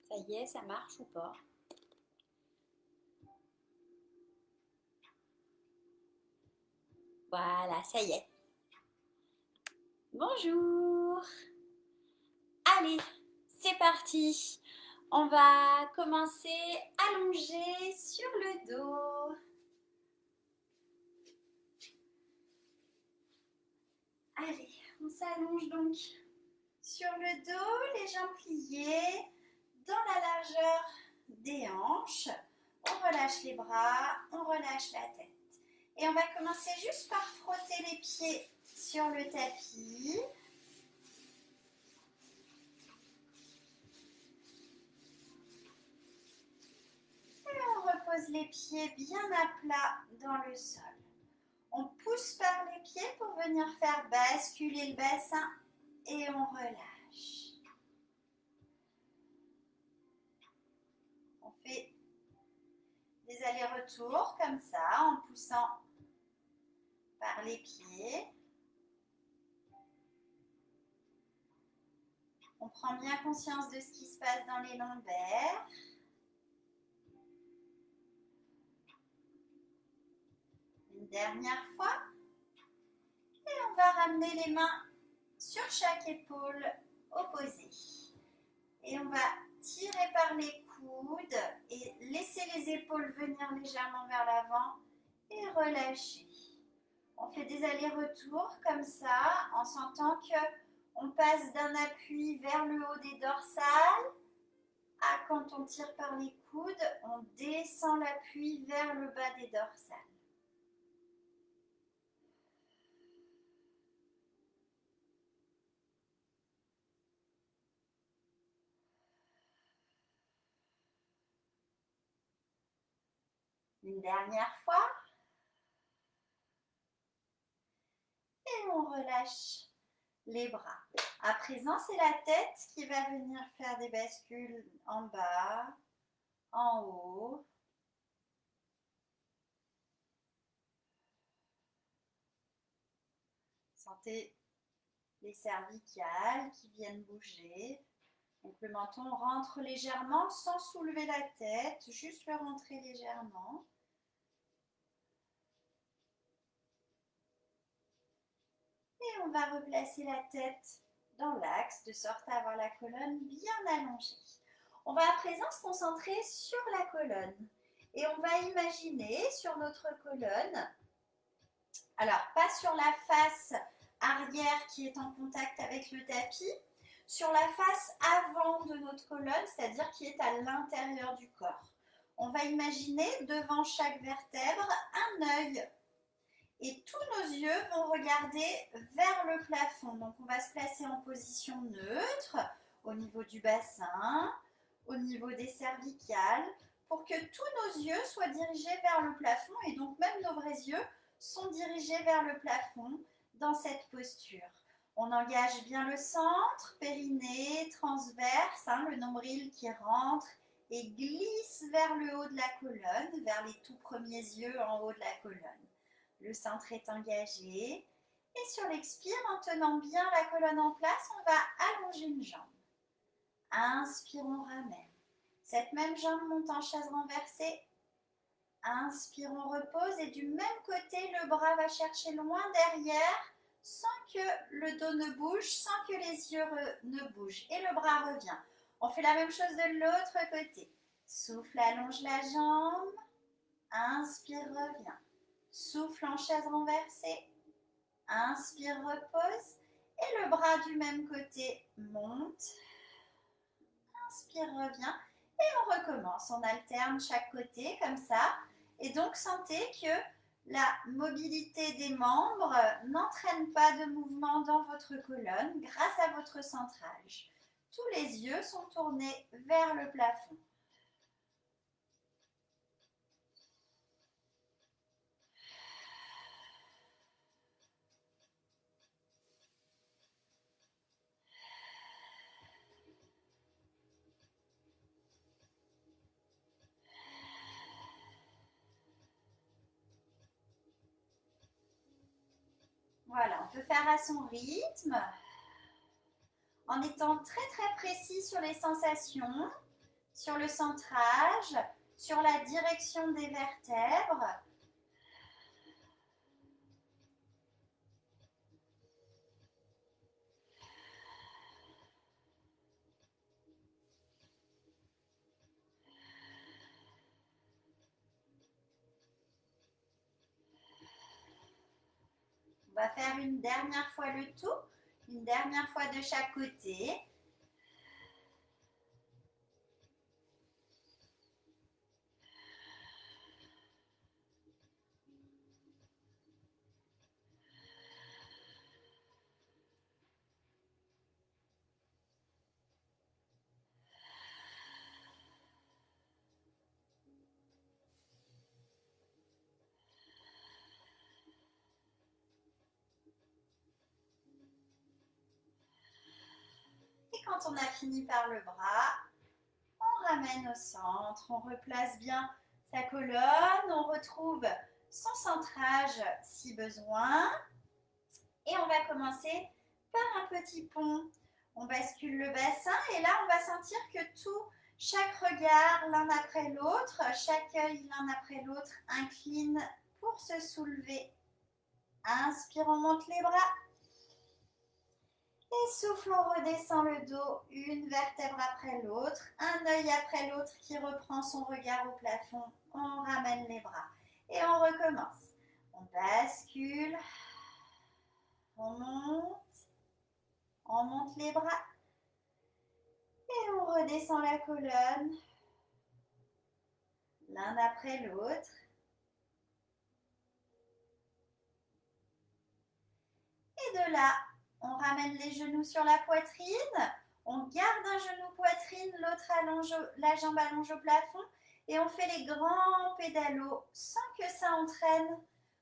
Ça y est, ça marche ou pas? Voilà, ça y est. Bonjour. Allez, c'est parti. On va commencer allongé sur le dos. Allez, on s'allonge donc sur le dos, les jambes pliées, dans la largeur des hanches. On relâche les bras, on relâche la tête. Et on va commencer juste par frotter les pieds sur le tapis. Et on repose les pieds bien à plat dans le sol. On pousse par les pieds pour venir faire basculer le bassin et on relâche. On fait des allers-retours comme ça en poussant par les pieds. On prend bien conscience de ce qui se passe dans les lombaires. Une dernière fois. Et on va ramener les mains sur chaque épaule opposée. Et on va tirer par les coudes et laisser les épaules venir légèrement vers l'avant et relâcher. On fait des allers-retours comme ça en sentant qu'on passe d'un appui vers le haut des dorsales à quand on tire par les coudes, on descend l'appui vers le bas des dorsales. Une dernière fois. Et on relâche les bras. À présent, c'est la tête qui va venir faire des bascules en bas, en haut. Sentez les cervicales qui viennent bouger. Donc le menton rentre légèrement sans soulever la tête, juste le rentrer légèrement. Et on va replacer la tête dans l'axe de sorte à avoir la colonne bien allongée. On va à présent se concentrer sur la colonne. Et on va imaginer sur notre colonne, alors pas sur la face arrière qui est en contact avec le tapis, sur la face avant de notre colonne, c'est-à-dire qui est à l'intérieur du corps. On va imaginer devant chaque vertèbre un œil et tous nos yeux vont regarder vers le plafond. Donc on va se placer en position neutre au niveau du bassin, au niveau des cervicales, pour que tous nos yeux soient dirigés vers le plafond et donc même nos vrais yeux sont dirigés vers le plafond dans cette posture. On engage bien le centre, périnée, transverse, le nombril qui rentre et glisse vers le haut de la colonne, vers les tout premiers yeux en haut de la colonne. Le centre est engagé. Et sur l'expire, en tenant bien la colonne en place, on va allonger une jambe. Inspire, on ramène. Cette même jambe monte en chaise renversée. Inspire, on repose. Et du même côté, le bras va chercher loin derrière sans que le dos ne bouge, sans que les yeux ne bougent. Et le bras revient. On fait la même chose de l'autre côté. Souffle, allonge la jambe. Inspire, reviens. Souffle en chaise renversée. Inspire, repose. Et le bras du même côté monte. Inspire, revient. Et on recommence. On alterne chaque côté comme ça. Et donc, sentez que la mobilité des membres n'entraîne pas de mouvement dans votre colonne grâce à votre centrage. Tous les yeux sont tournés vers le plafond. Voilà, on peut faire à son rythme, en étant très très précis sur les sensations. sur le centrage, sur la direction des vertèbres. On va faire une dernière fois le tout, une dernière fois de chaque côté. Et quand on a fini par le bras, on ramène au centre, on replace bien sa colonne, on retrouve son centrage si besoin. Et on va commencer par un petit pont. On bascule le bassin et là, on va sentir que chaque regard l'un après l'autre, chaque œil l'un après l'autre incline pour se soulever. Inspire, on monte les bras. Et souffle, on redescend le dos, une vertèbre après l'autre, un œil après l'autre qui reprend son regard au plafond. On ramène les bras et on recommence. On bascule, on monte les bras et on redescend la colonne, l'un après l'autre. Et de là, on ramène les genoux sur la poitrine, on garde un genou poitrine, l'autre la jambe allonge au plafond et on fait les grands pédalos sans que ça entraîne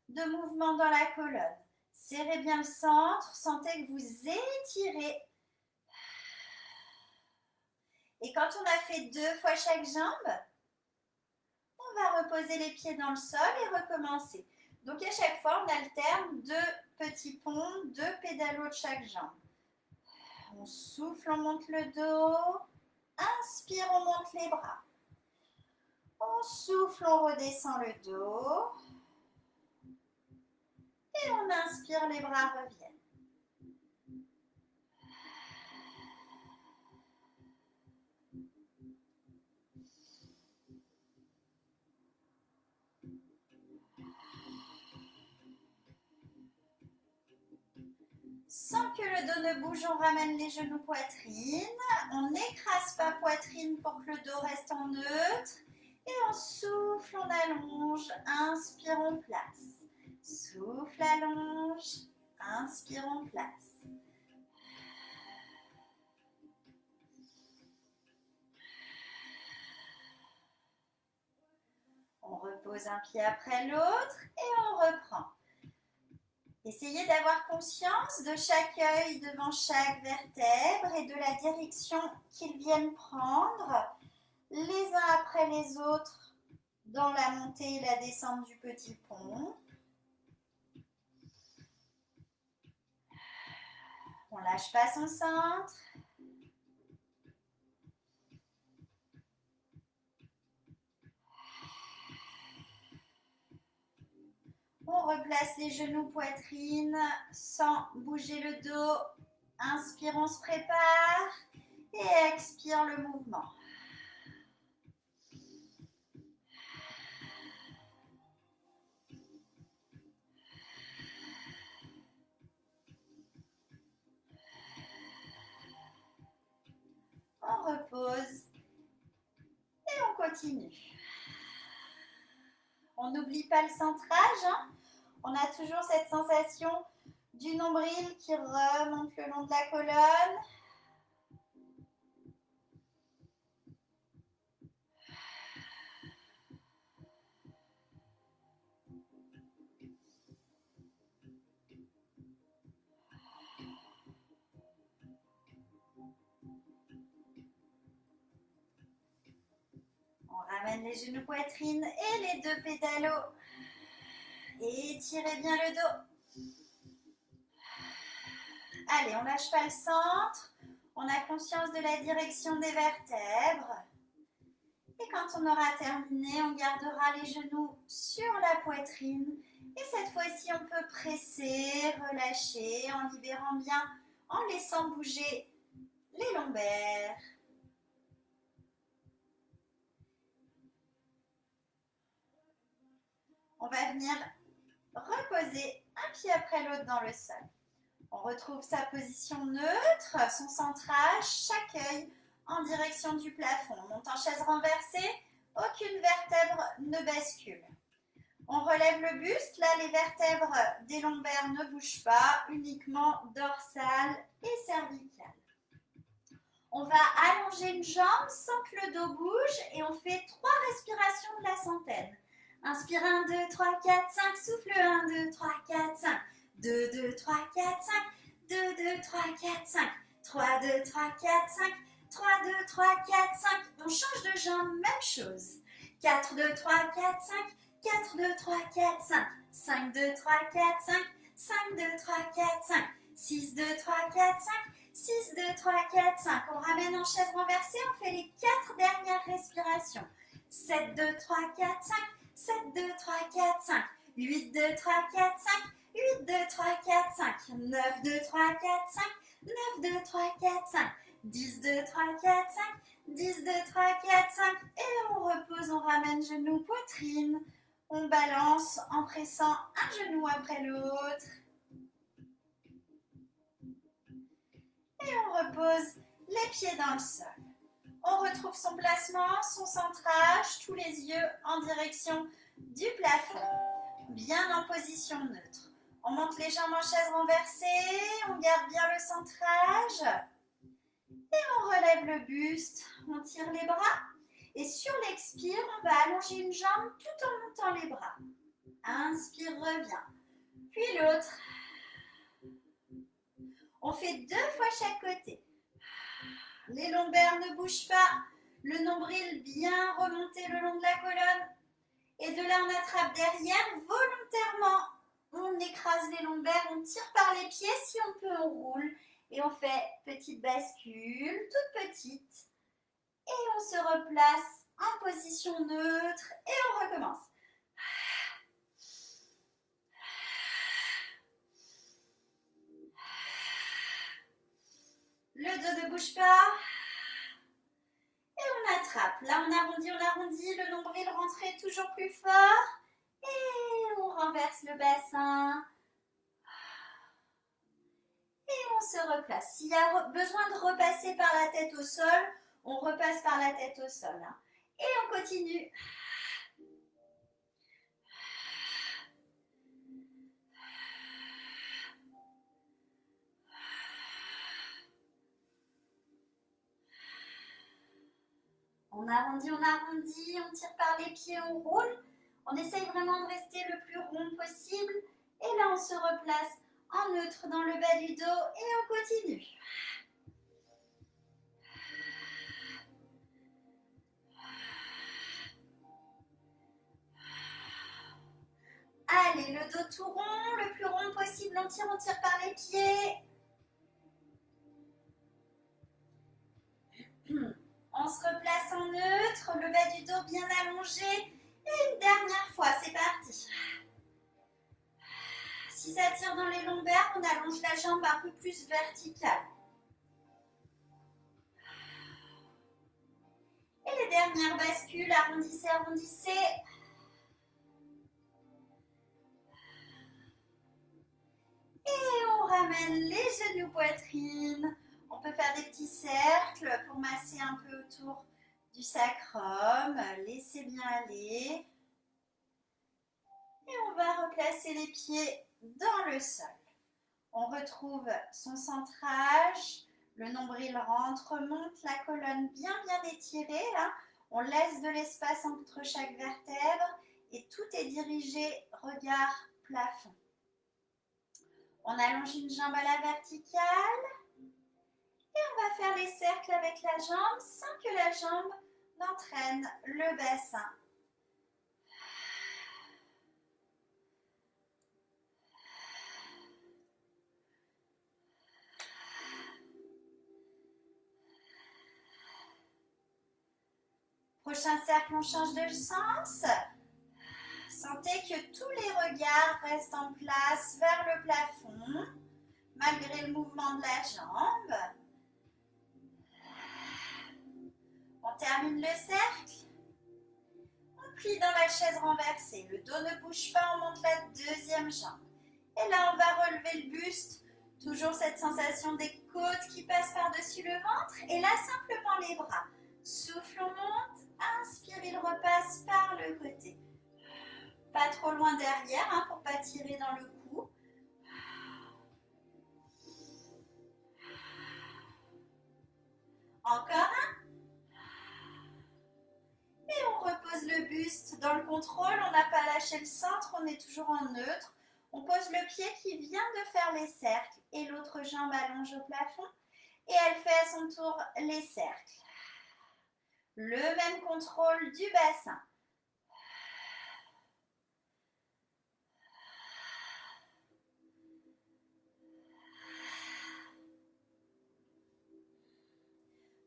de mouvement dans la colonne. Serrez bien le centre, sentez que vous étirez. Et quand on a fait 2 fois chaque jambe, on va reposer les pieds dans le sol et recommencer. Donc à chaque fois, on alterne 2 petits ponts, 2 pédalos de chaque jambe. On souffle, on monte le dos. Inspire, on monte les bras. On souffle, on redescend le dos. Et on inspire, les bras reviennent. Sans que le dos ne bouge, on ramène les genoux poitrine. On n'écrase pas poitrine pour que le dos reste en neutre. Et on souffle, on allonge. Inspire, on place. Souffle, allonge. Inspire, on place. On repose un pied après l'autre et on reprend. Essayez d'avoir conscience de chaque œil devant chaque vertèbre et de la direction qu'ils viennent prendre les uns après les autres dans la montée et la descente du petit pont. On ne lâche pas son centre. On replace les genoux poitrine sans bouger le dos. Inspire, on se prépare et expire le mouvement. On repose et on continue. On n'oublie pas le centrage. On a toujours cette sensation du nombril qui remonte le long de la colonne. On ramène les genoux poitrine et les 2 pédalos. Et étirez bien le dos. Allez, on lâche pas le centre. On a conscience de la direction des vertèbres. Et quand on aura terminé, on gardera les genoux sur la poitrine. Et cette fois-ci, on peut presser, relâcher en libérant bien, en laissant bouger les lombaires. On va venir reposer un pied après l'autre dans le sol. On retrouve sa position neutre, son centrage, chaque œil en direction du plafond. On monte en chaise renversée, aucune vertèbre ne bascule. On relève le buste, là les vertèbres des lombaires ne bougent pas, uniquement dorsale et cervicale. On va allonger une jambe sans que le dos bouge et on fait 3 respirations de la centaine. Inspire 1, 2, 3, 4, 5, souffle 1, 2, 3, 4, 5. 2, 2, 3, 4, 5. 2, 2, 3, 4, 5. 3, 2, 3, 4, 5. 3, 2, 3, 4, 5. On change de jambe, même chose. 4, 2, 3, 4, 5. 4, 2, 3, 4, 5. 5, 2, 3, 4, 5. 5, 2, 3, 4, 5. 6, 2, 3, 4, 5. 6, 2, 3, 4, 5. On ramène en chaise renversée, on fait les 4 dernières respirations. 7, 2, 3, 4, 5. 7, 2, 3, 4, 5. 8, 2, 3, 4, 5. 8, 2, 3, 4, 5. 9, 2, 3, 4, 5. 9, 2, 3, 4, 5. 10, 2, 3, 4, 5. 10, 2, 3, 4, 5. Et on repose, on ramène genou, poitrine. On balance en pressant un genou après l'autre. Et on repose les pieds dans le sol. On retrouve son placement, son centrage, tous les yeux en direction du plafond, bien en position neutre. On monte les jambes en chaise renversée, on garde bien le centrage et on relève le buste, on tire les bras et sur l'expire, on va allonger une jambe tout en montant les bras. Inspire, reviens, puis l'autre. On fait 2 fois chaque côté. Les lombaires ne bougent pas, le nombril bien remonté le long de la colonne. Et de là, on attrape derrière, volontairement, on écrase les lombaires, on tire par les pieds, si on peut, on roule. Et on fait petite bascule, toute petite. Et on se replace en position neutre et on recommence. Le dos ne bouge pas. Et on attrape. Là, on arrondit, le nombril rentré toujours plus fort. Et on renverse le bassin. Et on se replace. S'il y a besoin de repasser par la tête au sol, on repasse par la tête au sol. Et on continue. On arrondit, on tire par les pieds, on roule. On essaye vraiment de rester le plus rond possible. Et là, on se replace en neutre dans le bas du dos et on continue. Allez, le dos tout rond, le plus rond possible, on tire par les pieds. On se replace en neutre, le bas du dos bien allongé. Et une dernière fois, c'est parti. Si ça tire dans les lombaires, on allonge la jambe un peu plus verticale. Et les dernières bascules, arrondissez, arrondissez. Et on ramène les genoux poitrine. On peut faire des petits cercles pour masser un peu autour du sacrum. Laissez bien aller. Et on va replacer les pieds dans le sol. On retrouve son centrage. Le nombril rentre, monte la colonne bien étirée. Là. On laisse de l'espace entre chaque vertèbre et tout est dirigé regard plafond. On allonge une jambe à la verticale et on va faire les cercles avec la jambe sans que la jambe n'entraîne le bassin. Prochain cercle, on change de sens. Sentez que tous les regards restent en place vers le plafond, malgré le mouvement de la jambe. On termine le cercle. On plie dans la chaise renversée. Le dos ne bouge pas, on monte la deuxième jambe. Et là, on va relever le buste. Toujours cette sensation des côtes qui passent par-dessus le ventre. Et là, simplement les bras. Souffle, on monte. Inspire, il repasse par le côté. Pas trop loin derrière pour ne pas tirer dans le cou. Encore un. Et on repose le buste dans le contrôle. On n'a pas lâché le centre, on est toujours en neutre. On pose le pied qui vient de faire les cercles et l'autre jambe allonge au plafond. Et elle fait à son tour les cercles. Le même contrôle du bassin.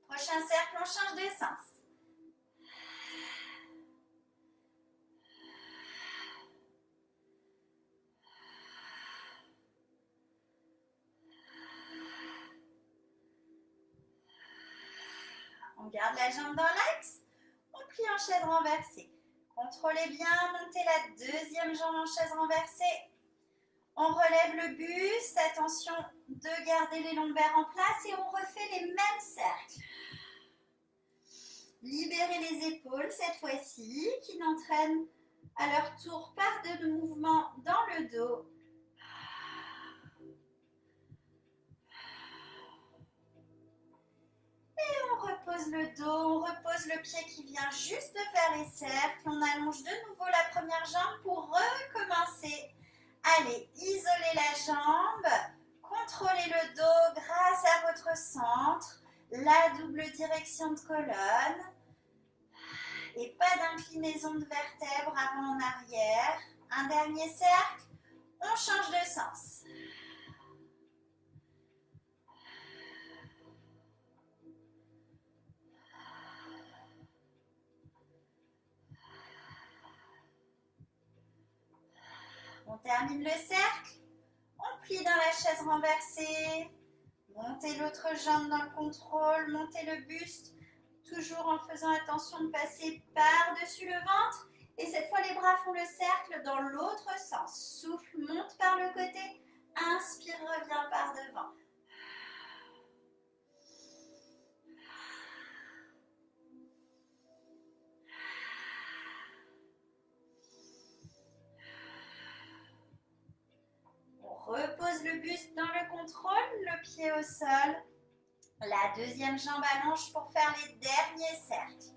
Prochain cercle, on change de sens. On garde la jambe dans l'axe. On plie en chaise renversée. Contrôlez bien, montez la deuxième jambe en chaise renversée. On relève le buste, attention de garder les lombaires en place et on refait les mêmes cercles. Libérez les épaules cette fois-ci, qui n'entraînent à leur tour pas de mouvement dans le dos. Et on repose le dos, on repose le pied qui vient juste de faire les cercles. On allonge de nouveau la première jambe pour recommencer. Allez, isolez la jambe, contrôlez le dos grâce à votre centre, la double direction de colonne et pas d'inclinaison de vertèbres avant en arrière. Un dernier cercle, on change de sens. On termine le cercle, on plie dans la chaise renversée, montez l'autre jambe dans le contrôle, montez le buste, toujours en faisant attention de passer par-dessus le ventre. Et cette fois, les bras font le cercle dans l'autre sens. Souffle, monte par le côté, inspire, reviens par devant. Repose le buste dans le contrôle, le pied au sol. La deuxième jambe allonge pour faire les derniers cercles.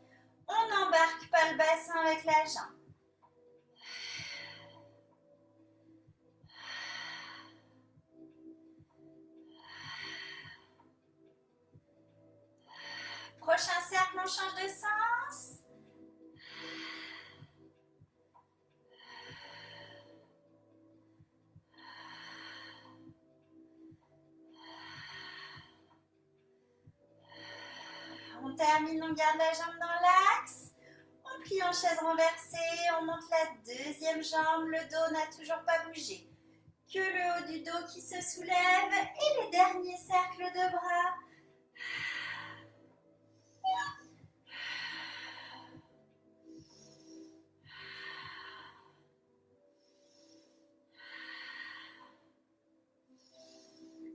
On n'embarque pas le bassin avec la jambe. Prochain cercle, on change de sens. On termine, on garde la jambe dans l'axe. On plie en chaise renversée, on monte la deuxième jambe. Le dos n'a toujours pas bougé. Que le haut du dos qui se soulève et les derniers cercles de bras.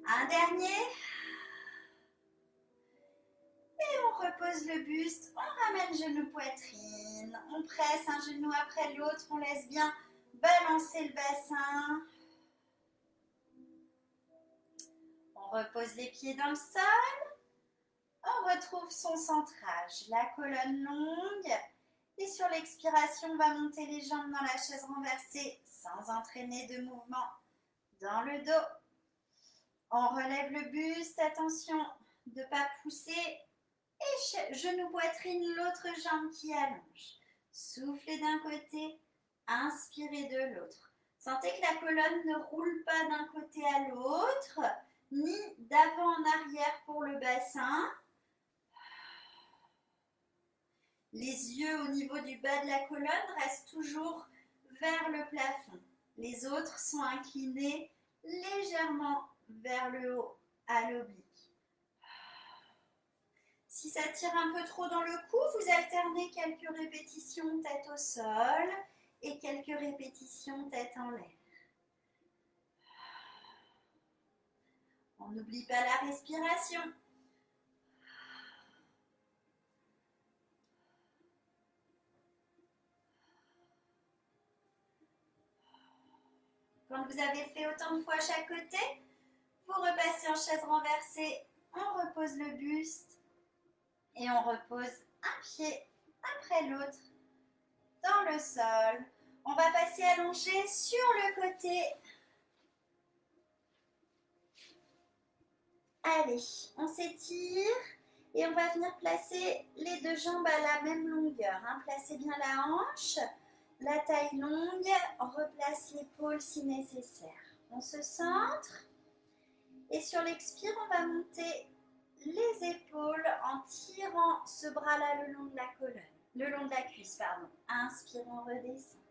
Un dernier. Et on repose le buste, on ramène genou poitrine, on presse un genou après l'autre, on laisse bien balancer le bassin. On repose les pieds dans le sol. On retrouve son centrage, la colonne longue. Et sur l'expiration, on va monter les jambes dans la chaise renversée sans entraîner de mouvement dans le dos. On relève le buste, attention de ne pas pousser. Et genou poitrine, l'autre jambe qui allonge. Soufflez d'un côté, inspirez de l'autre. Sentez que la colonne ne roule pas d'un côté à l'autre, ni d'avant en arrière pour le bassin. Les yeux au niveau du bas de la colonne restent toujours vers le plafond. Les autres sont inclinés légèrement vers le haut, à l'oblique. Si ça tire un peu trop dans le cou, vous alternez quelques répétitions tête au sol et quelques répétitions tête en l'air. On n'oublie pas la respiration. Quand vous avez fait autant de fois chaque côté, vous repassez en chaise renversée, on repose le buste et on repose un pied après l'autre dans le sol. On va passer allongé sur le côté. Allez, on s'étire et on va venir placer les deux jambes à la même longueur. Placez bien la hanche, la taille longue, on replace l'épaule si nécessaire. On se centre et sur l'expire, on va monter les épaules en tirant ce bras-là le long de la colonne, le long de la cuisse, pardon. Inspire, on redescend.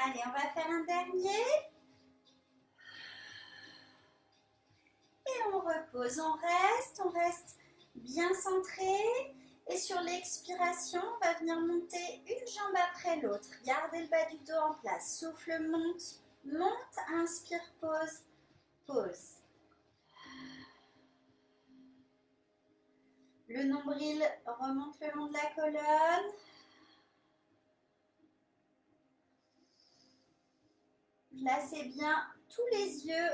Allez, on va faire un dernier. Et on repose, on reste bien centré. Et sur l'expiration, on va venir monter une jambe après l'autre. Gardez le bas du dos en place. Souffle, monte, monte, inspire, pause, pause. Le nombril remonte le long de la colonne. Placez bien tous les yeux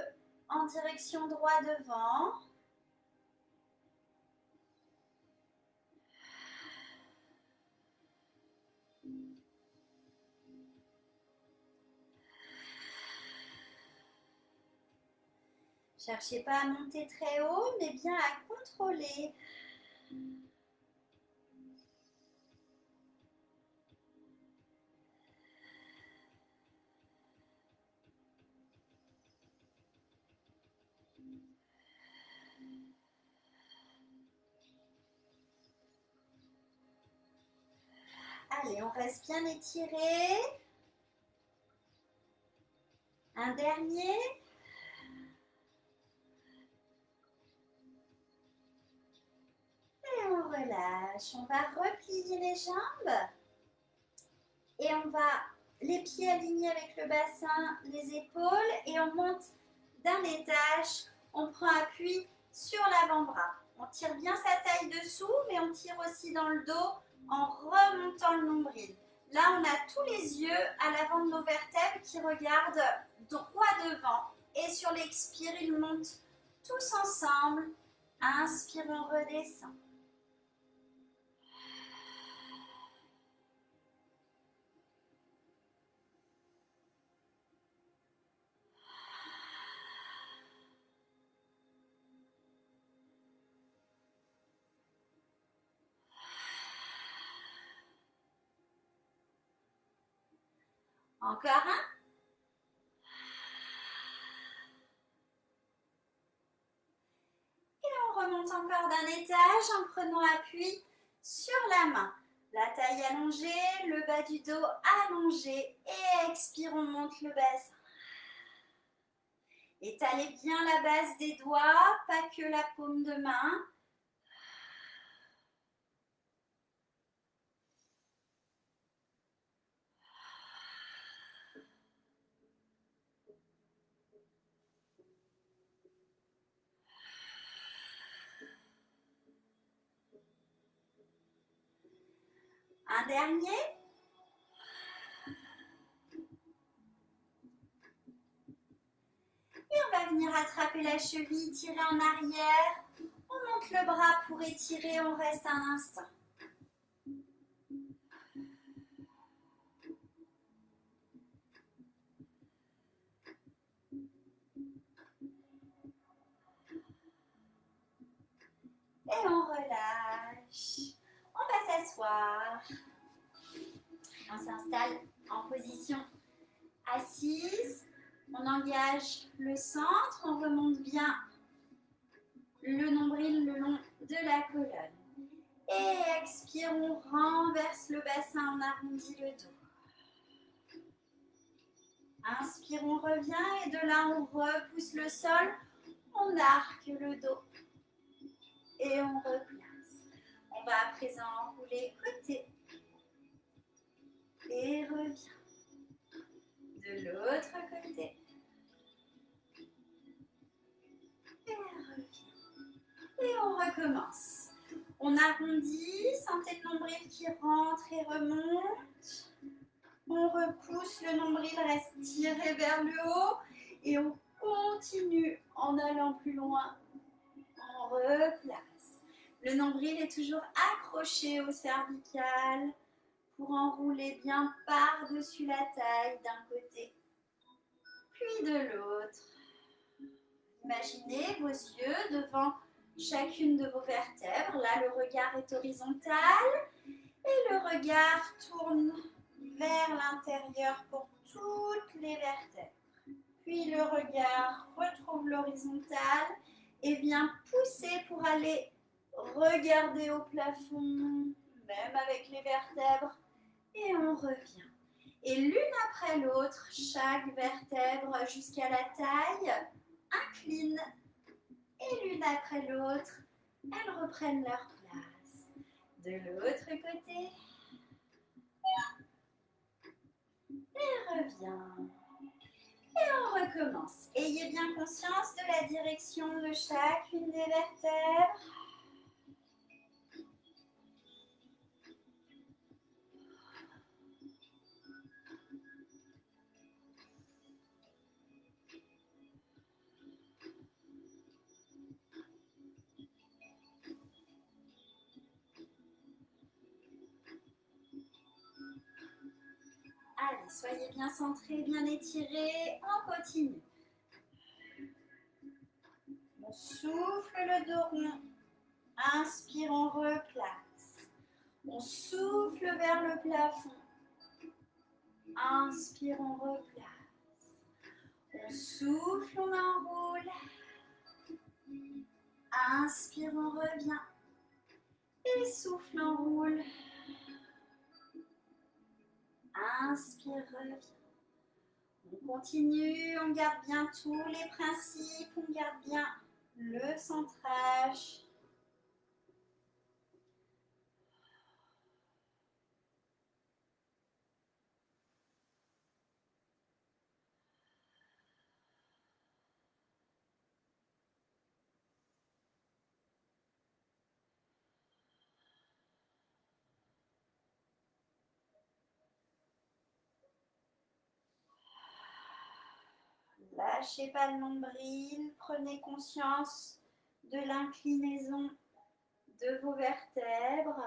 en direction droit devant. Cherchez pas à monter très haut, mais bien à contrôler. Allez, on reste bien étiré. Un dernier. Et on relâche. On va replier les jambes. Et on va les pieds alignés avec le bassin, les épaules. Et on monte d'un étage. On prend appui sur l'avant-bras. On tire bien sa taille dessous, mais on tire aussi dans le dos en remontant le nombril. Là, on a tous les yeux à l'avant de nos vertèbres qui regardent droit devant. Et sur l'expire, ils montent tous ensemble. Inspire, on redescend. Encore un. Et on remonte encore d'un étage en prenant appui sur la main. La taille allongée, le bas du dos allongé. Et expire, on monte le bassin. Étalez bien la base des doigts, pas que la paume de main. Un dernier. Et on va venir attraper la cheville, tirer en arrière. On monte le bras pour étirer, on reste un instant. Et on relâche. On va s'asseoir. On s'installe en position assise. On engage le centre. On remonte bien le nombril le long de la colonne. Et expire, on renverse le bassin, on arrondit le dos. Inspire, on revient et de là on repousse le sol. On arque le dos. Et on replace. On va à présent enrouler côté. Et revient. De l'autre côté. Et revient. Et on recommence. On arrondit, sentez le nombril qui rentre et remonte. On repousse, le nombril reste tiré vers le haut. Et on continue en allant plus loin. On replace. Le nombril est toujours accroché au cervical pour enrouler bien par-dessus la taille d'un côté, puis de l'autre. Imaginez vos yeux devant chacune de vos vertèbres. Là, le regard est horizontal et le regard tourne vers l'intérieur pour toutes les vertèbres. Puis le regard retrouve l'horizontal et vient pousser pour aller regarder au plafond, même avec les vertèbres, et on revient. Et l'une après l'autre, chaque vertèbre jusqu'à la taille incline. Et l'une après l'autre, elles reprennent leur place. De l'autre côté. Et revient. Et on recommence. Ayez bien conscience de la direction de chacune des vertèbres. Allez, soyez bien centrés, bien étirés. On continue. On souffle le dos rond. Inspire, on replace. On souffle vers le plafond. Inspire, on replace. On souffle, on enroule. Inspire, on revient. Et souffle, enroule. Inspire, revient. On continue, on garde bien tous les principes, on garde bien le centrage. Lâchez pas le nombril, prenez conscience de l'inclinaison de vos vertèbres.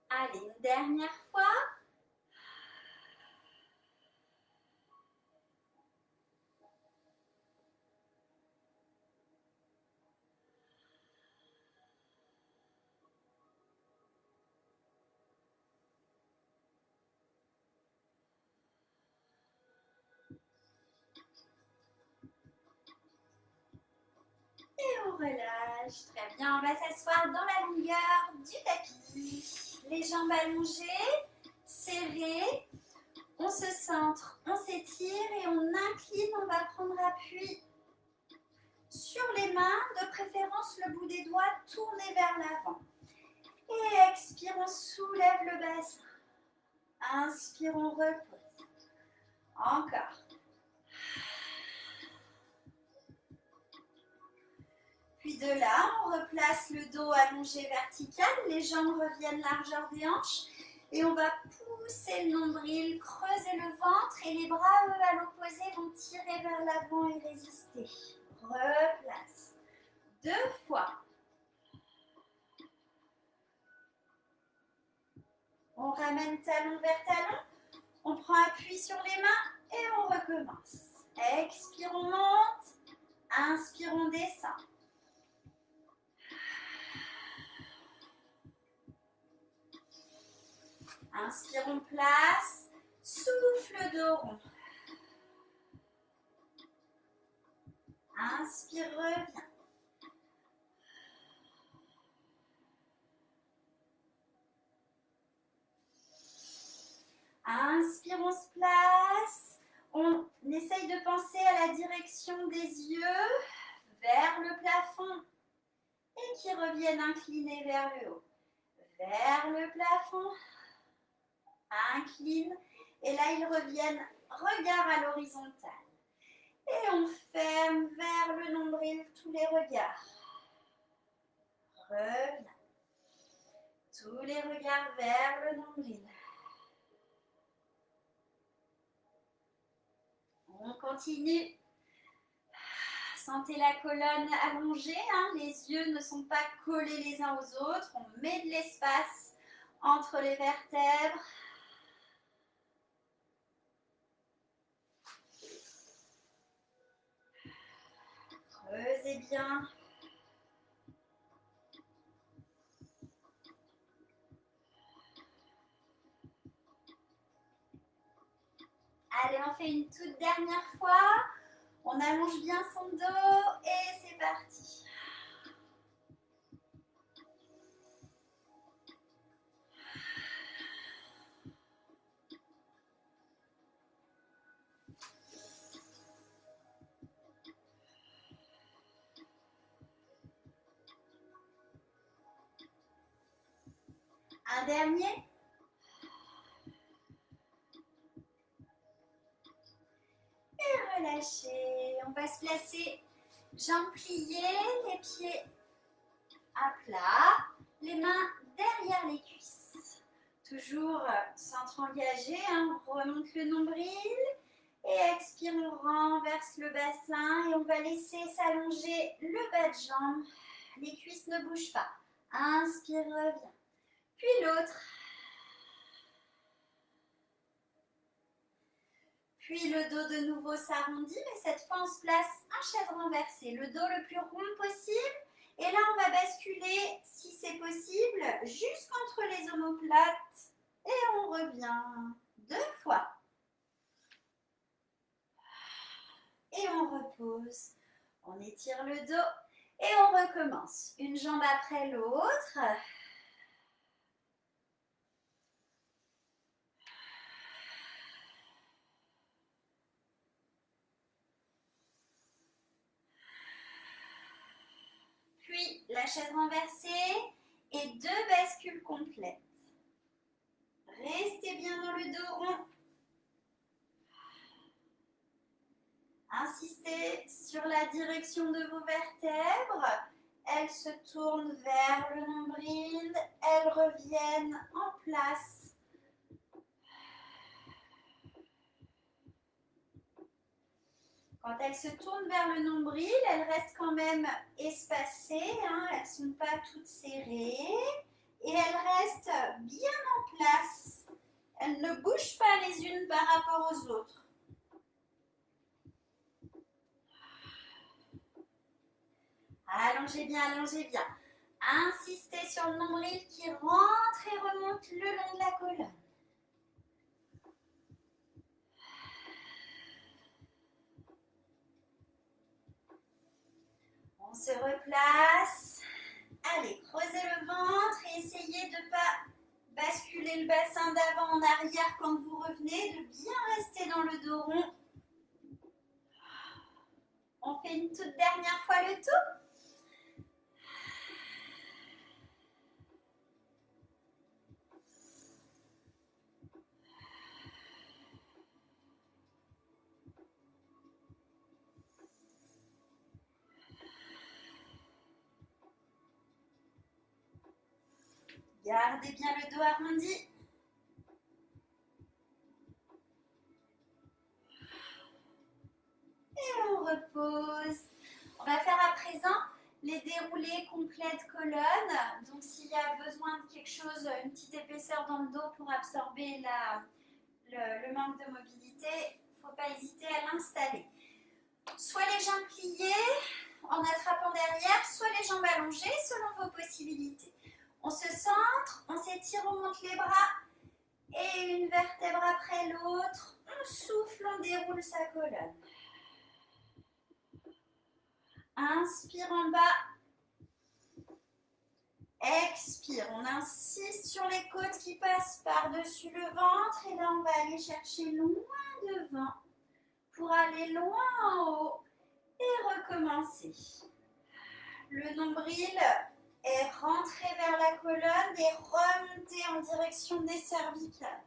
Allez, une dernière fois. Et on relâche. Très bien, on va s'asseoir dans la longueur du tapis. Les jambes allongées, serrées. On se centre, on s'étire et on incline. On va prendre appui sur les mains, de préférence le bout des doigts tourné vers l'avant. Et expire, on soulève le bassin. Inspire, on repose. Encore. Puis de là, on replace le dos allongé vertical, les jambes reviennent largeur des hanches et on va pousser le nombril, creuser le ventre et les bras, eux, à l'opposé, vont tirer vers l'avant et résister. Replace. 2 fois. On ramène talon vers talon, on prend appui sur les mains et on recommence. Expire, on monte, inspire, on descend. Inspire, on place, souffle dos rond. Inspire, reviens. Inspire, on se place. On essaye de penser à la direction des yeux vers le plafond et qui reviennent inclinés vers le haut. Vers le plafond, incline et là ils reviennent regard à l'horizontale. Et on ferme vers le nombril tous les regards. Reviens. Tous les regards vers le nombril. On continue. Sentez la colonne allongée, hein. Les yeux ne sont pas collés les uns aux autres. On met de l'espace entre les vertèbres. Creusez bien. Allez, on fait une toute dernière fois. On allonge bien son dos et c'est parti. Un dernier. Et relâchez. On va se placer jambes pliées, les pieds à plat, les mains derrière les cuisses. Toujours centre engagé, hein, on remonte le nombril et expire, on renverse le bassin et on va laisser s'allonger le bas de jambe. Les cuisses ne bougent pas. Inspire, reviens. Puis l'autre. Puis le dos de nouveau s'arrondit, mais cette fois on se place en chaise renversée. Le dos le plus rond possible. Et là on va basculer, si c'est possible, jusqu'entre les omoplates. Et on revient 2 fois. Et on repose. On étire le dos et on recommence. Une jambe après l'autre. Puis la chaise renversée et 2 bascules complètes. Restez bien dans le dos rond. Insistez sur la direction de vos vertèbres. Elles se tournent vers le nombril. Elles reviennent en place. Quand elles se tournent vers le nombril, elles restent quand même espacées. Hein, elles ne sont pas toutes serrées. Et elles restent bien en place. Elles ne bougent pas les unes par rapport aux autres. Allongez bien, allongez bien. Insistez sur le nombril qui rentre et remonte le long de la colonne. On se replace. Allez, creusez le ventre et essayez de ne pas basculer le bassin d'avant en arrière quand vous revenez, de bien rester dans le dos rond. On fait une toute dernière fois le tour. Gardez bien le dos arrondi. Et on repose. On va faire à présent les déroulés complets de colonne. Donc s'il y a besoin de quelque chose, une petite épaisseur dans le dos pour absorber le manque de mobilité, il ne faut pas hésiter à l'installer. Soit les jambes pliées en attrapant derrière, soit les jambes allongées selon vos possibilités. On se centre, on s'étire, on monte les bras et une vertèbre après l'autre. On souffle, on déroule sa colonne. Inspire en bas. Expire. On insiste sur les côtes qui passent par-dessus le ventre. Et là, on va aller chercher loin devant pour aller loin en haut et recommencer. Le nombril est rentré vers la colonne et remonté en direction des cervicales.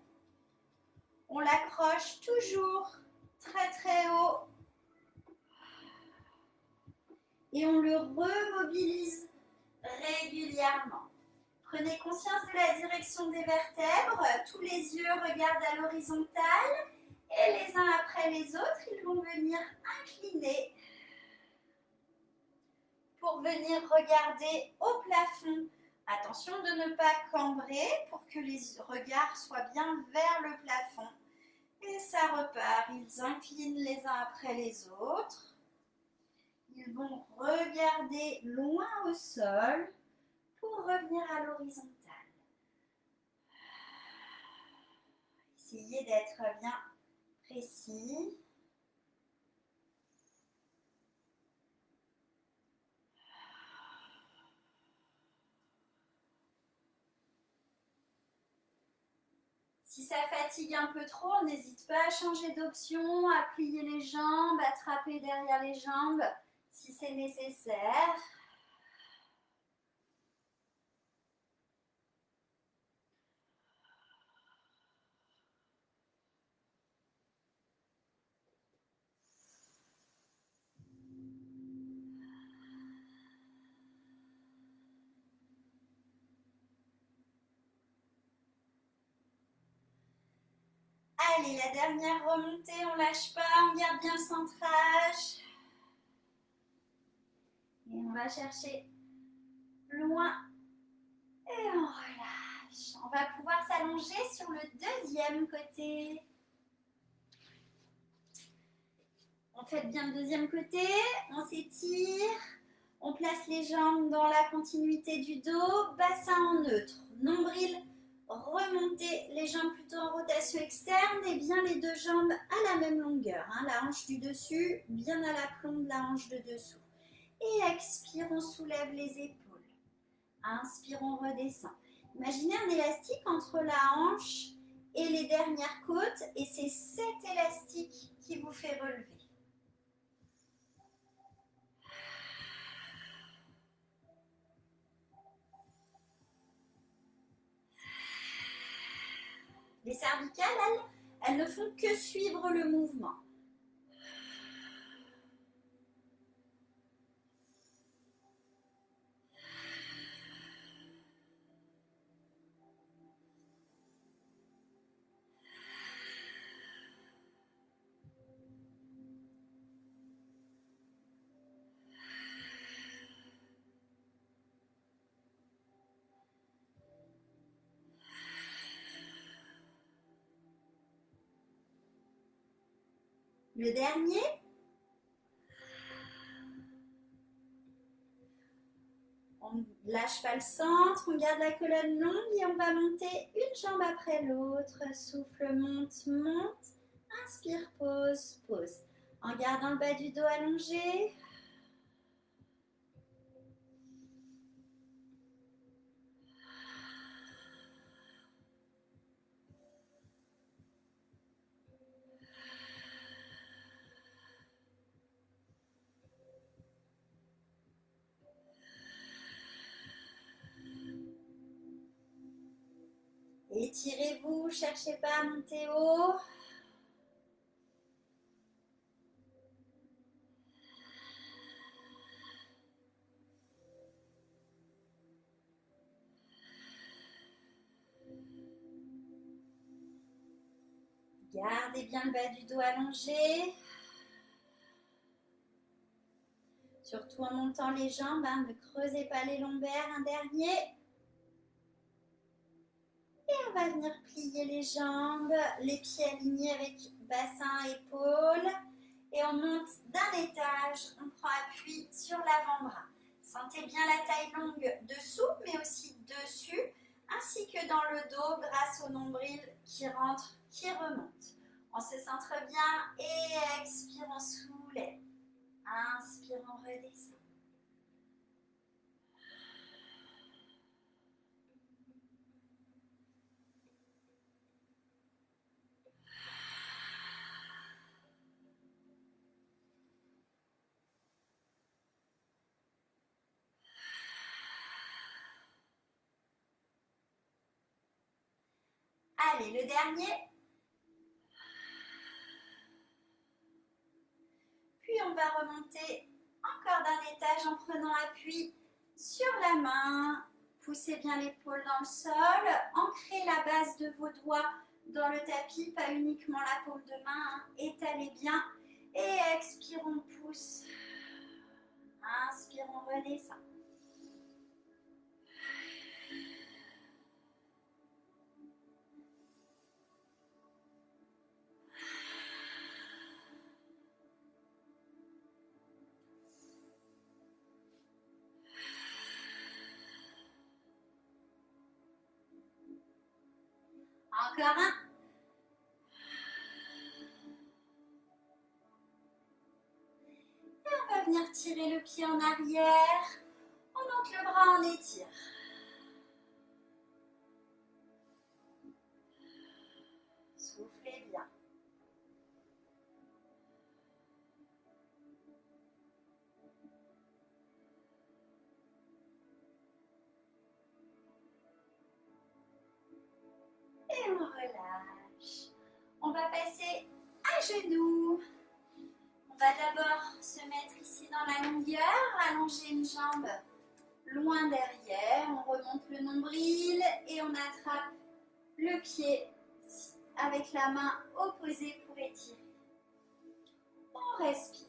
On l'accroche toujours très très haut et on le remobilise régulièrement. Prenez conscience de la direction des vertèbres, tous les yeux regardent à l'horizontale et les uns après les autres, ils vont venir incliner pour venir regarder au plafond. Attention de ne pas cambrer pour que les regards soient bien vers le plafond. Et ça repart, ils inclinent les uns après les autres. Ils vont regarder loin au sol pour revenir à l'horizontale. Essayez d'être bien précis. Si ça fatigue un peu trop, n'hésite pas à changer d'option, à plier les jambes, à attraper derrière les jambes si c'est nécessaire. Allez, la dernière remontée, on lâche pas, on garde bien le centrage. Et on va chercher loin. Et on relâche. On va pouvoir s'allonger sur le deuxième côté. On fait bien le deuxième côté, on s'étire. On place les jambes dans la continuité du dos, bassin en neutre, nombril remonté, les jambes plutôt en rotation externe et bien les deux jambes à la même longueur. La hanche du dessus, bien à la plombe de la hanche de dessous. Et expire, on soulève les épaules. Inspire, on redescend. Imaginez un élastique entre la hanche et les dernières côtes et c'est cet élastique qui vous fait relever. Les cervicales, elles ne font que suivre le mouvement. Le dernier, on ne lâche pas le centre, on garde la colonne longue et on va monter une jambe après l'autre. Souffle, monte, monte. Inspire, pause, pause. En gardant le bas du dos allongé. Étirez-vous, cherchez pas à monter haut. Gardez bien le bas du dos allongé. Surtout en montant les jambes, hein, ne creusez pas les lombaires. Un dernier. Et on va venir plier les jambes, les pieds alignés avec bassin, épaules. Et on monte d'un étage, on prend appui sur l'avant-bras. Sentez bien la taille longue dessous, mais aussi dessus, ainsi que dans le dos grâce au nombril qui rentre, qui remonte. On se centre bien et expire, on soulève. Inspire, on redescend. Allez, le dernier. Puis on va remonter encore d'un étage en prenant appui sur la main. Poussez bien l'épaule dans le sol. Ancrez la base de vos doigts dans le tapis, pas uniquement la paume de main. Hein. Étalez bien. Et expire, on pousse. Inspire, on redescend. Encore un. Et on va venir tirer le pied en arrière. On monte le bras, on étire. Soufflez bien. Et on relâche. On va passer à genoux. On va d'abord se mettre ici dans la longueur, allonger une jambe loin derrière. On remonte le nombril et on attrape le pied avec la main opposée pour étirer. On respire.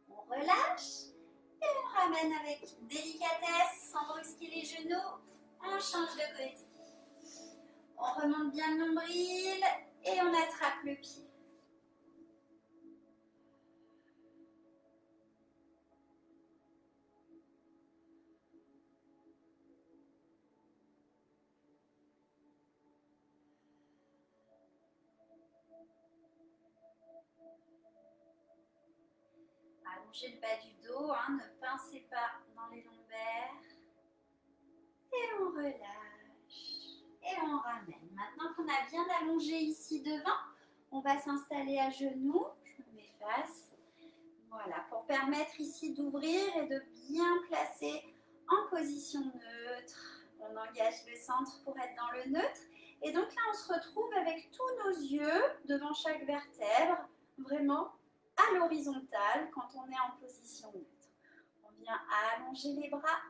On relâche et on ramène avec délicatesse, sans brusquer les genoux. On change de côté. On remonte bien le nombril et on attrape le pied. Allongez le bas du dos, hein, ne pincez pas dans les lombaires. Et on relâche. Et on ramène. Maintenant qu'on a bien allongé ici devant, on va s'installer à genoux. Je me mets face. Voilà, pour permettre ici d'ouvrir et de bien placer en position neutre. On engage le centre pour être dans le neutre. Et donc là, on se retrouve avec tous nos yeux devant chaque vertèbre, vraiment à l'horizontale quand on est en position neutre. On vient allonger les bras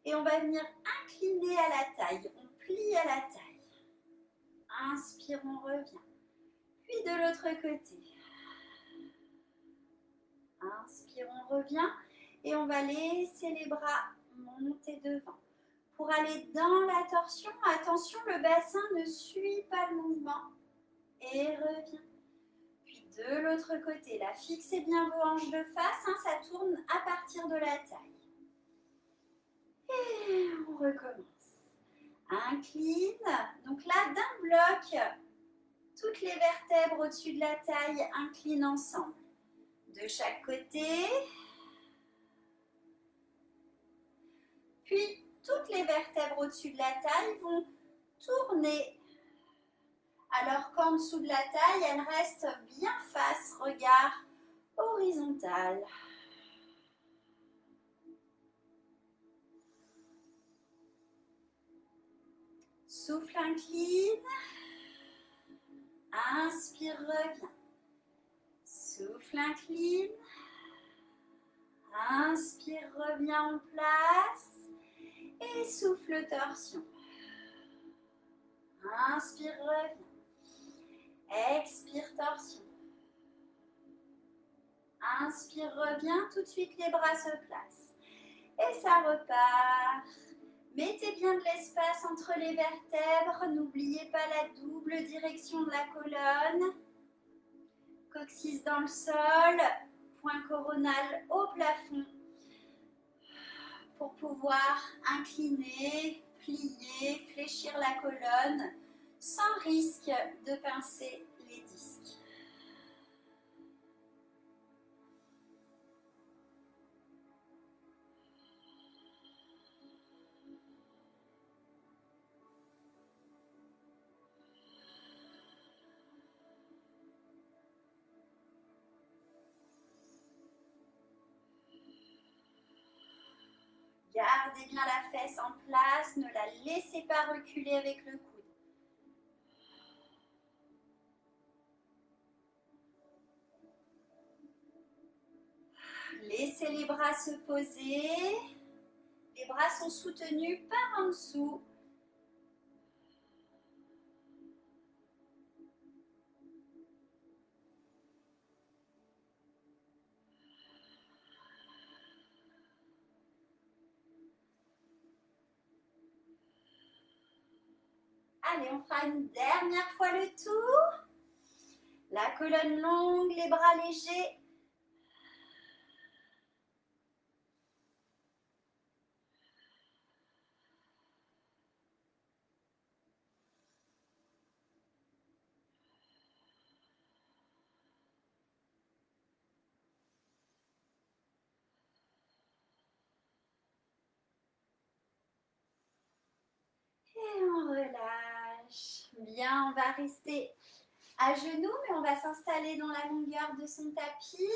et on va venir incliner à la taille. On plie à la taille. Inspire, on revient. Puis de l'autre côté. Inspire, on revient. Et on va laisser les bras monter devant. Pour aller dans la torsion, attention, le bassin ne suit pas le mouvement. Et revient. Puis de l'autre côté, là, fixez bien vos hanches de face. Hein, ça tourne à partir de la taille. Et on recommence. Incline. Donc là, d'un bloc, toutes les vertèbres au-dessus de la taille inclinent ensemble. De chaque côté. Puis, toutes les vertèbres au-dessus de la taille vont tourner. Alors qu'en dessous de la taille, elles restent bien face, regard horizontal. Souffle, incline. Inspire, reviens. Souffle, incline. Inspire, reviens en place. Et souffle, torsion. Inspire, reviens. Expire, torsion. Inspire, reviens. Tout de suite, les bras se placent. Et ça repart. Mettez bien de l'espace entre les vertèbres. N'oubliez pas la double direction de la colonne. Coccyx dans le sol. Point coronal au plafond. Pour pouvoir incliner, plier, fléchir la colonne sans risque de pincer les disques. Gardez bien la fesse en place, ne la laissez pas reculer avec le coude. Laissez les bras se poser. Les bras sont soutenus par en dessous. Allez, on fera une dernière fois le tour. La colonne longue, les bras légers. Et on relâche. Bien, on va rester à genoux, mais on va s'installer dans la longueur de son tapis.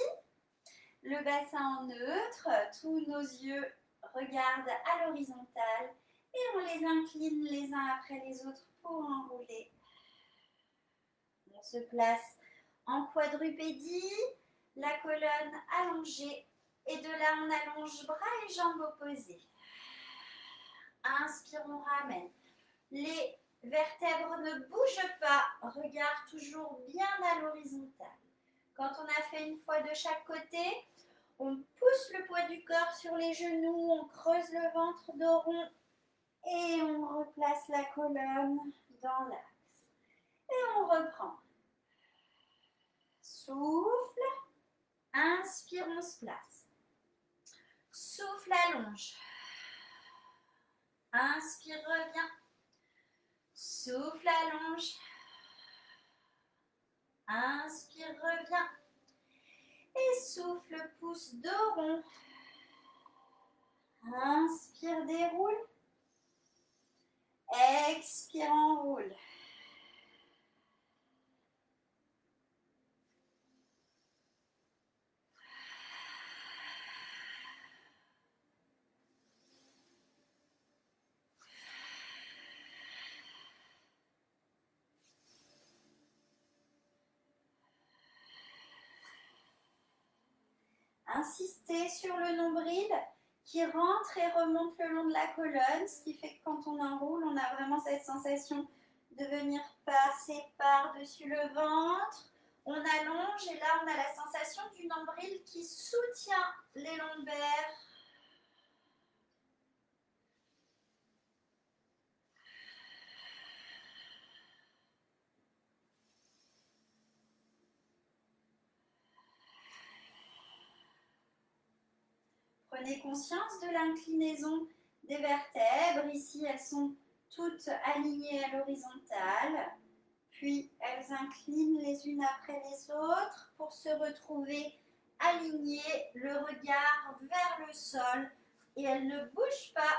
Le bassin en neutre, tous nos yeux regardent à l'horizontale et on les incline les uns après les autres pour enrouler. On se place en quadrupédie, la colonne allongée et de là on allonge bras et jambes opposés. Inspire, on ramène. Les vertèbres ne bougent pas, regard toujours bien à l'horizontale. Quand on a fait une fois de chaque côté, on pousse le poids du corps sur les genoux, on creuse le ventre dos rond et on replace la colonne dans l'axe. Et on reprend. Souffle, inspire, on se place. Souffle, allonge. Inspire, reviens. Souffle, allonge. Inspire, reviens. Et souffle, pousse dos rond. Inspire, déroule. Expire, enroule. Insistez sur le nombril qui rentre et remonte le long de la colonne, ce qui fait que quand on enroule, on a vraiment cette sensation de venir passer par-dessus le ventre. On allonge et là, on a la sensation du nombril qui soutient les lombaires. Prenez conscience de l'inclinaison des vertèbres. Ici, elles sont toutes alignées à l'horizontale. Puis, elles inclinent les unes après les autres pour se retrouver alignées, le regard vers le sol. Et elles ne bougent pas.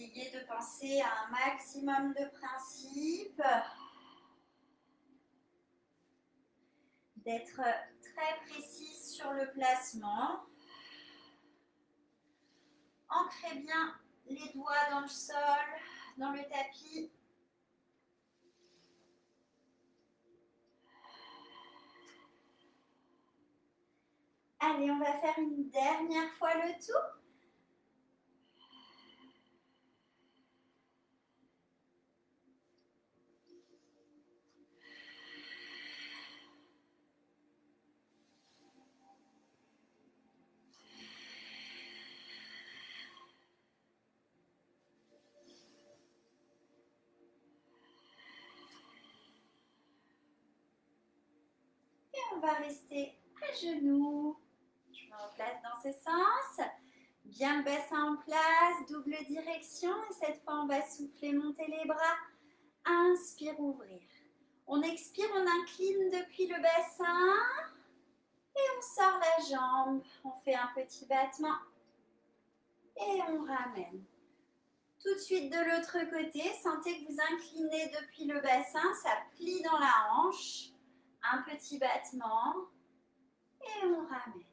Essayez de penser à un maximum de principes, d'être très précise sur le placement. Ancrez bien les doigts dans le sol, dans le tapis. Allez, on va faire une dernière fois le tour. Et on va rester à genoux. Je me replace dans ce sens. Bien le bassin en place, double direction. Et cette fois, on va souffler, monter les bras. Inspire, ouvrir. On expire, on incline depuis le bassin. Et on sort la jambe. On fait un petit battement. Et on ramène. Tout de suite de l'autre côté, sentez que vous inclinez depuis le bassin. Ça plie dans la hanche. Un petit battement. Et on ramène.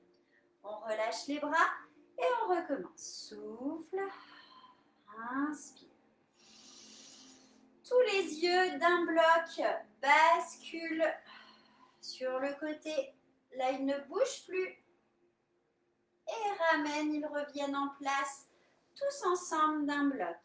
On relâche les bras. Et on recommence. Souffle. Inspire. Tous les yeux d'un bloc basculent sur le côté. Là, ils ne bougent plus. Et ramènent, ils reviennent en place. Tous ensemble d'un bloc.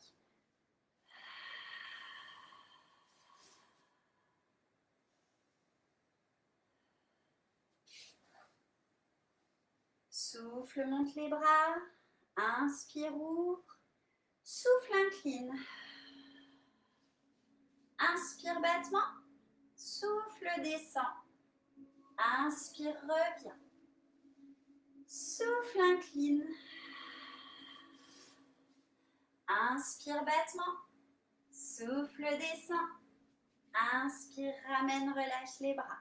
Souffle, monte les bras. Inspire, ouvre. Souffle, incline. Inspire, battement. Souffle, descend. Inspire, reviens. Souffle, incline. Inspire, battement. Souffle, descend. Inspire, ramène, relâche les bras.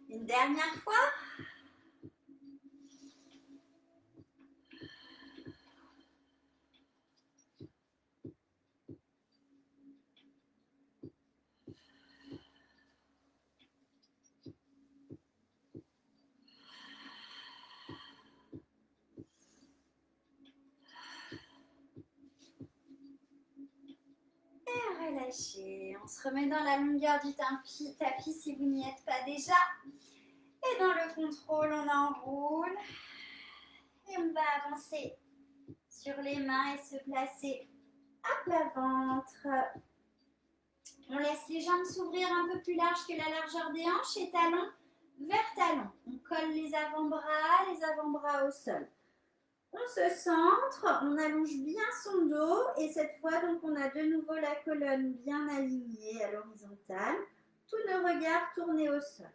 Une dernière fois. Et relâchez. On se remet dans la longueur du tapis si vous n'y êtes pas déjà. Et dans le contrôle, on enroule. Et on va avancer sur les mains et se placer à plat ventre. On laisse les jambes s'ouvrir un peu plus large que la largeur des hanches et talons vers talons. On colle les avant-bras au sol. On se centre, on allonge bien son dos et cette fois, donc, on a de nouveau la colonne bien alignée à l'horizontale. Tous nos regards tournés au sol.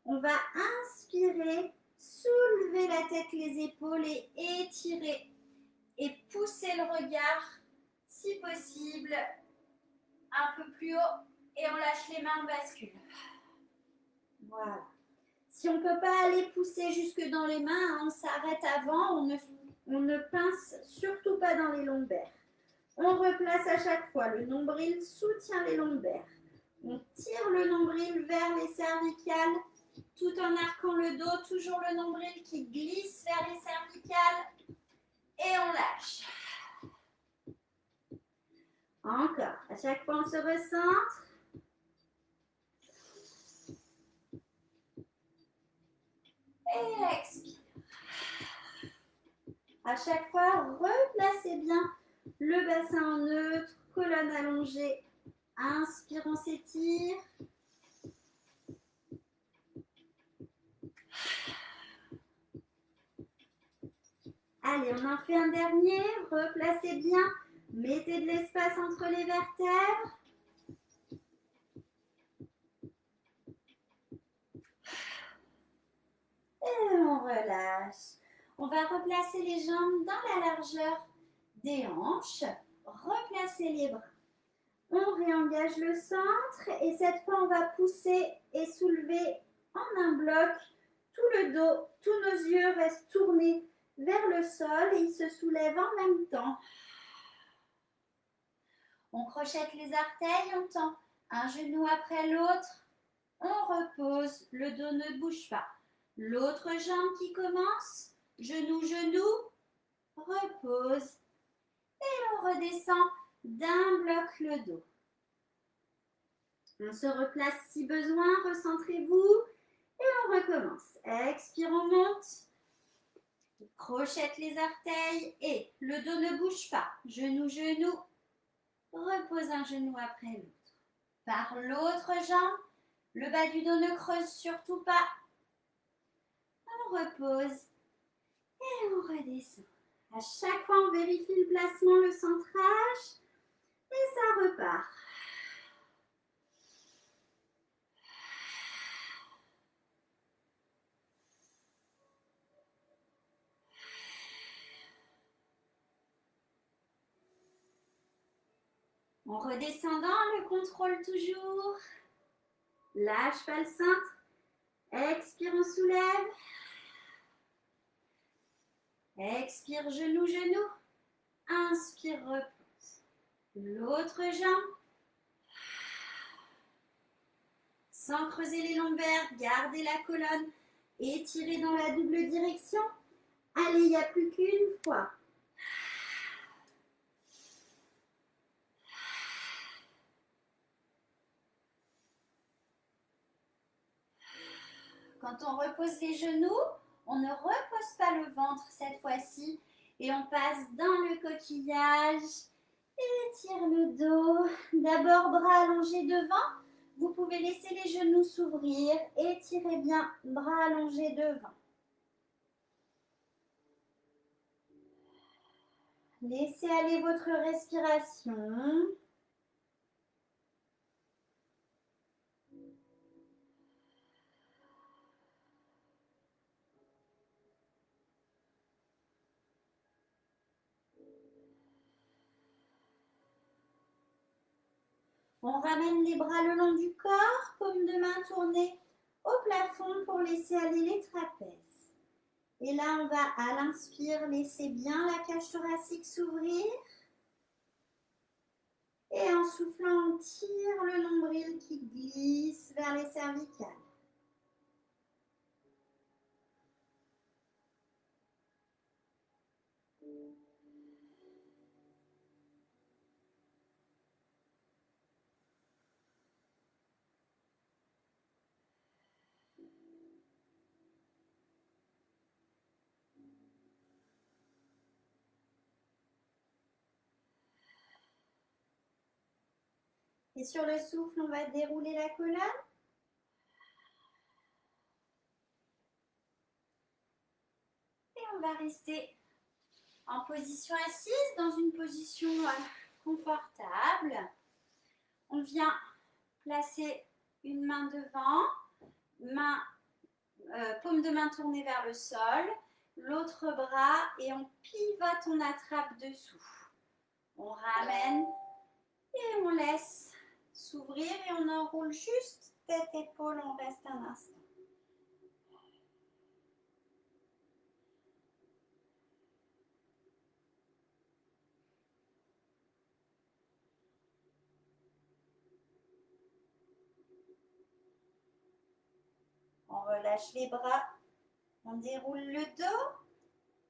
On va inspirer, soulever la tête, les épaules et étirer. Et pousser le regard, si possible, un peu plus haut. Et on lâche les mains, on bascule. Voilà. Si on ne peut pas aller pousser jusque dans les mains, on s'arrête avant, on ne pince surtout pas dans les lombaires. On replace à chaque fois, le nombril soutient les lombaires. On tire le nombril vers les cervicales tout en arquant le dos, toujours le nombril qui glisse vers les cervicales et on lâche. Encore, à chaque fois on se recentre. Et expire. À chaque fois, replacez bien le bassin en neutre, colonne allongée. Inspire, on s'étire. Allez, on en fait un dernier. Replacez bien. Mettez de l'espace entre les vertèbres. relâche. On va replacer les jambes dans la largeur des hanches. Replacer les bras. On réengage le centre et cette fois, on va pousser et soulever en un bloc tout le dos. Tous nos yeux restent tournés vers le sol et ils se soulèvent en même temps. On crochette les orteils, on tend un genou après l'autre. On repose, le dos ne bouge pas. L'autre jambe qui commence, genou, genou, repose. Et on redescend d'un bloc le dos. On se replace si besoin, recentrez-vous et on recommence. Expire, on monte. Crochette les orteils et le dos ne bouge pas. Genou, genou, repose un genou après l'autre. Par l'autre jambe, le bas du dos ne creuse surtout pas. On repose et on redescend. À chaque fois, on vérifie le placement, le centrage et ça repart. En redescendant, le contrôle toujours. Lâche pas le cintre. Expire, on soulève. Expire, genou, genou. Inspire, repose. L'autre jambe. Sans creuser les lombaires, gardez la colonne. Étirez dans la double direction. Allez, il n'y a plus qu'une fois. Quand on repose les genoux, on ne repose pas le ventre cette fois-ci et on passe dans le coquillage. Étire le dos. D'abord, bras allongés devant. Vous pouvez laisser les genoux s'ouvrir. Étirez bien, bras allongés devant. Laissez aller votre respiration. On ramène les bras le long du corps, paume de main tournée au plafond pour laisser aller les trapèzes. Et là, on va à l'inspire laisser bien la cage thoracique s'ouvrir. Et en soufflant, on tire le nombril qui glisse vers les cervicales. Et sur le souffle, on va dérouler la colonne. Et on va rester en position assise, dans une position confortable. On vient placer une main devant, paume de main tournée vers le sol, l'autre bras et on pivote, on attrape dessous. On ramène et on laisse s'ouvrir et on enroule juste tête, épaule, on reste un instant. On relâche les bras, on déroule le dos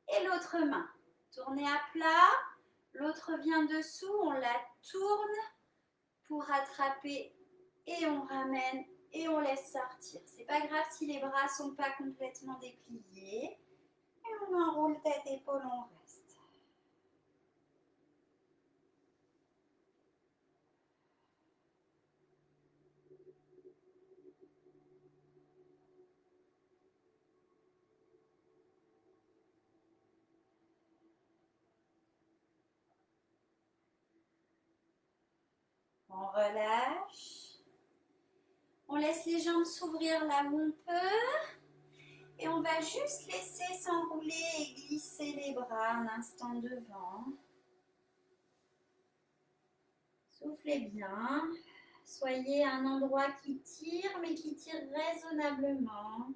et l'autre main. Tournez à plat, l'autre vient dessous, on la tourne pour attraper et on ramène et on laisse sortir. C'est pas grave si les bras sont pas complètement dépliés. Et on enroule tête, épaule, on reste. On relâche. On laisse les jambes s'ouvrir là où on peut. Et on va juste laisser s'enrouler et glisser les bras un instant devant. Soufflez bien. Soyez à un endroit qui tire, mais qui tire raisonnablement.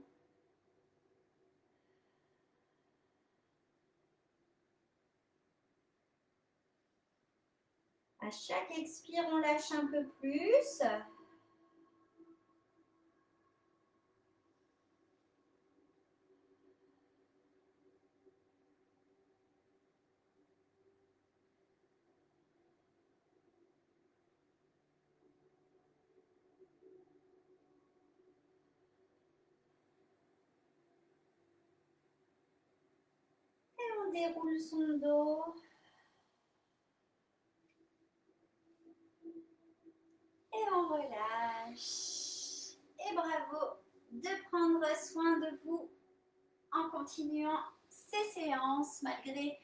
À chaque expire, on lâche un peu plus. Et on déroule son dos. Et on relâche. Et bravo de prendre soin de vous en continuant ces séances malgré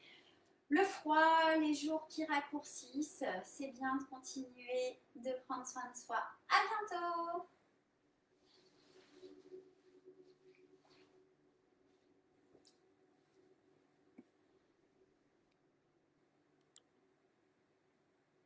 le froid, les jours qui raccourcissent. C'est bien de continuer de prendre soin de soi. À bientôt!